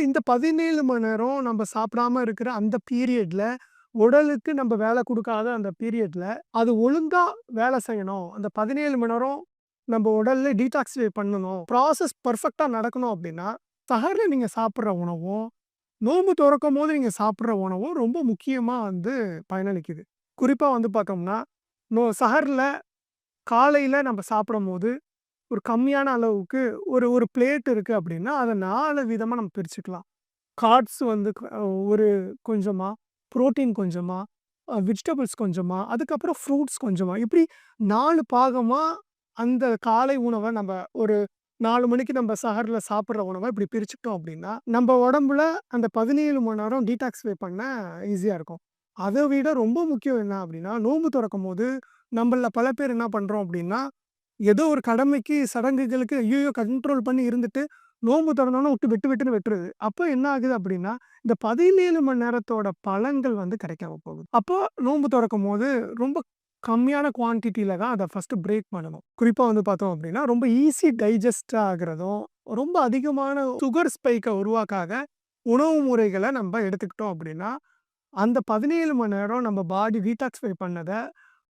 இந்த 17 மணி நேரம் நம்ம சாப்பிடாம இருக்கிற அந்த பீரியட்ல, உடலுக்கு நம்ம வேலை குடுக்காத அந்த பீரியட்ல, அது ஒழுங்கா வேலை செய்யணும். அந்த 17 மணி நேரம் நம்ம உடல்ல டீடாக்ஸிஃபை பண்ணணும். ப்ராசஸ் பெர்ஃபெக்ட்டா நடக்கணும் அப்டின்னா, சஹர்ல நீங்க சாப்பிடுற உணவும், நோன்பு தொறக்கும்போது நீங்க சாப்பிடுற உணவும் ரொம்ப முக்கியமா பயனளிக்குது. குறிப்பா பார்த்தோம்னா, சஹர்ல காலையில நம்ம சாப்பிடும்போது, ஒரு கம்மியான அளவுக்கு ஒரு ஒரு பிளேட் இருக்கு அப்டின்னா, அத 4 விதமா நம்ம பிரிச்சுக்கலாம். கார்ப்ஸ் ஒரு கொஞ்சமா, புரோட்டீன் கொஞ்சமா, வெஜிடபிள்ஸ் கொஞ்சமா, அதுக்கப்புறம் ஃப்ரூட்ஸ் கொஞ்சமா, இப்படி 4 பாகமா அந்த காலை உணவ நம்ம ஒரு 4 மணிக்கு நம்ம சஹர்ல சாப்பிடுற உணவ இப்படி பிரிச்சுக்கிட்டோம் அப்படின்னா, நம்ம உடம்புல அந்த 17 மணி நேரம் டீடாக்ஸிஃபை பண்ண ஈஸியா இருக்கும். அத விட ரொம்ப முக்கியம் என்ன அப்படின்னா, நோன்பு தொறக்கும்போது நம்மள்ல பல பேர் என்ன பண்றோம் அப்படின்னா, ஏதோ ஒரு கடமைக்கு, சடங்குகளுக்கு ஐய்யயோ! கண்ட்ரோல் பண்ணி இருந்துட்டு, நோன்பு தொறந்தோனே விட்டு வெட்டு வெட்டுன்னு வெட்டுறது. அப்ப என்ன ஆகுது அப்படின்னா, இந்த 17 மணி நேரத்தோட பலன்கள் கிடைக்காம போகுது. அப்போ நோன்பு தொறக்கும்போது ரொம்ப கம்மியான குவான்டிட்டில தான் அத ஃபர்ஸ்ட்டு பிரேக் பண்ணணும். குறிப்பா பார்த்தோம் அப்படின்னா, ரொம்ப ஈஸி டைஜஸ்ட் ஆகுறதும், ரொம்ப அதிகமான சுகர் ஸ்பைக்க உருவாக்காத உணவு முறைகள நம்ப எடுத்துக்கிட்டோம் அப்படின்னா, அந்த 17 மணி நேரம் நம்ம பாடி டீடாக்ஸிஃபை பண்ணத